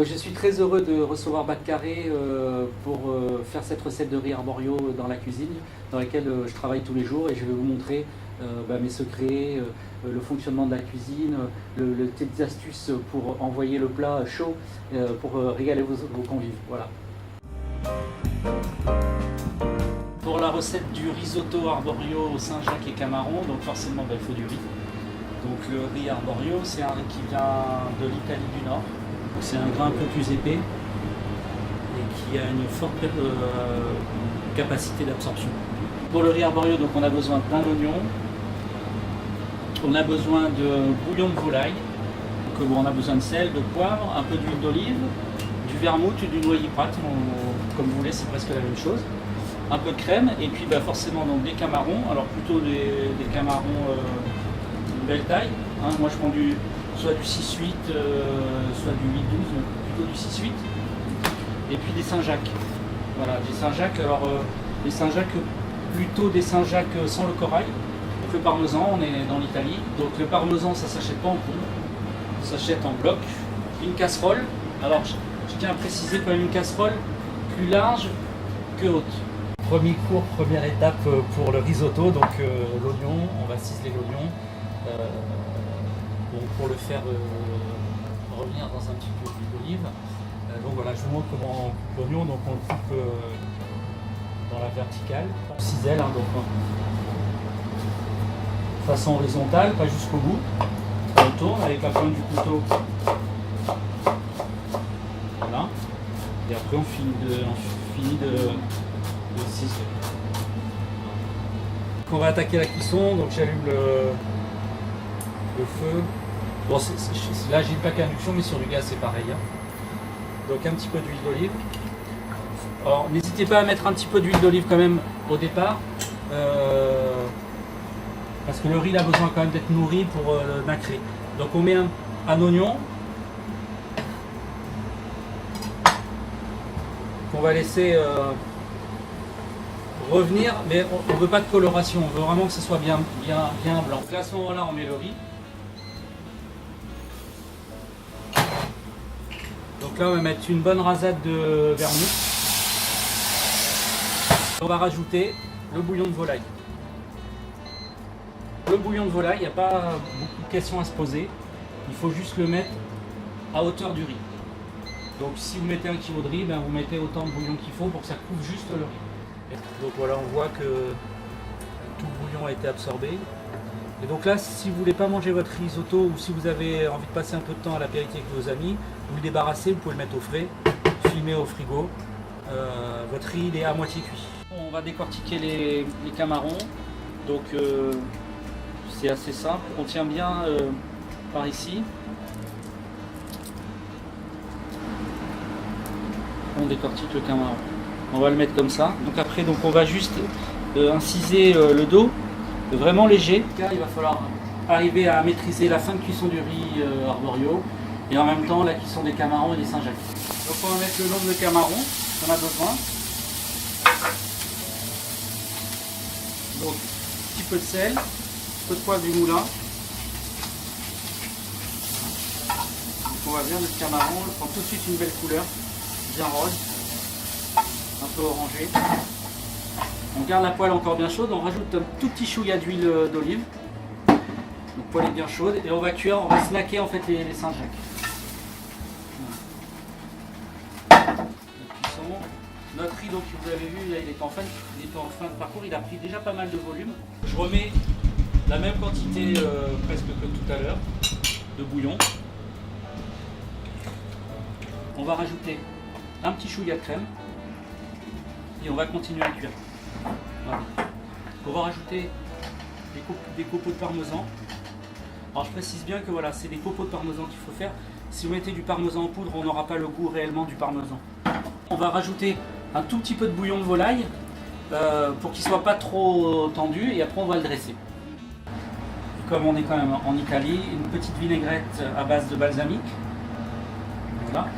Je suis très heureux de recevoir Batcarré pour faire cette recette de riz arborio dans la cuisine, dans laquelle je travaille tous les jours, et je vais vous montrer mes secrets, le fonctionnement de la cuisine, les petites astuces pour envoyer le plat chaud pour régaler vos convives. Voilà. Pour la recette du risotto arborio Saint-Jacques et Camarón, donc forcément il faut du riz. Donc le riz arborio, c'est un riz qui vient de l'Italie du Nord. C'est un grain un peu plus épais et qui a une forte capacité d'absorption. Pour le riz arborio, donc on a besoin d'un oignon, on a besoin de bouillon de volaille, donc, on a besoin de sel, de poivre, un peu d'huile d'olive, du vermouth, du noyer pâte, comme vous voulez, c'est presque la même chose. Un peu de crème et puis forcément donc, des camarons, alors plutôt des camarons d'une belle taille. Hein. Moi je prends soit du 6-8, soit du 8-12, plutôt du 6-8. Et puis des Saint-Jacques. Voilà, des Saint-Jacques, alors des Saint-Jacques, plutôt des Saint-Jacques sans le corail. Donc le parmesan, on est dans l'Italie. Donc le parmesan, ça ne s'achète pas en poudre, ça s'achète en bloc. Une casserole, alors je tiens à préciser quand même une casserole plus large que haute. Premier cours, première étape pour le risotto, donc l'oignon, on va ciseler l'oignon. Pour le faire revenir dans un petit peu d'huile d'olive. Donc voilà, je vous montre comment on coupe l'oignon. Donc on le coupe dans la verticale, on cisèle, hein, donc façon horizontale, pas jusqu'au bout. On tourne avec la pointe du couteau. Voilà. Et après on finit de ciseler. Donc on va attaquer la cuisson. Donc j'allume le feu. Bon, là j'ai une plaque à induction, mais sur du gaz c'est pareil. Hein. Donc un petit peu d'huile d'olive. Alors n'hésitez pas à mettre un petit peu d'huile d'olive quand même au départ, parce que le riz a besoin quand même d'être nourri pour nacrer. Donc on met un oignon qu'on va laisser revenir, mais on ne veut pas de coloration, on veut vraiment que ce soit bien blanc. Donc là, à ce moment-là, on met le riz. Donc là, on va mettre une bonne rasade de vermouth. On va rajouter le bouillon de volaille. Le bouillon de volaille, il n'y a pas beaucoup de questions à se poser. Il faut juste le mettre à hauteur du riz. Donc si vous mettez 1 kg de riz, vous mettez autant de bouillon qu'il faut pour que ça couvre juste le riz. Donc voilà, on voit que tout le bouillon a été absorbé. Et donc là, si vous ne voulez pas manger votre risotto ou si vous avez envie de passer un peu de temps à l'apéritif avec vos amis, vous le débarrassez, vous pouvez le mettre au frais, filmer au frigo. Votre riz il est à moitié cuit. On va décortiquer les camarons. Donc c'est assez simple. On tient bien par ici. On décortique le camaron. On va le mettre comme ça. Donc après, on va juste inciser le dos, vraiment léger. Il va falloir arriver à maîtriser la fin de cuisson du riz arborio et en même temps la cuisson des camarons et des Saint-Jacques. Donc on va mettre le nombre de camarons qu'on a besoin. Donc un petit peu de sel, un peu de poivre du moulin. Donc on va bien notre camaron, il prend tout de suite une belle couleur, bien rose. Un peu orangé. On garde la poêle encore bien chaude, on rajoute un tout petit chouïa d'huile d'olive. Donc poêle est bien chaude et on va cuire, on va snacker en fait les Saint-Jacques. Notre riz, donc vous avez vu, là, il est en fin de parcours, il a pris déjà pas mal de volume. Je remets la même quantité presque que tout à l'heure de bouillon. On va rajouter un petit chouïa de crème. Et on va continuer à cuire. Voilà. On va rajouter des copeaux de parmesan. Alors je précise bien que voilà, c'est des copeaux de parmesan qu'il faut faire. Si vous mettez du parmesan en poudre, on n'aura pas le goût réellement du parmesan. On va rajouter un tout petit peu de bouillon de volaille pour qu'il ne soit pas trop tendu et après on va le dresser. Comme on est quand même en Italie, une petite vinaigrette à base de balsamique. Voilà.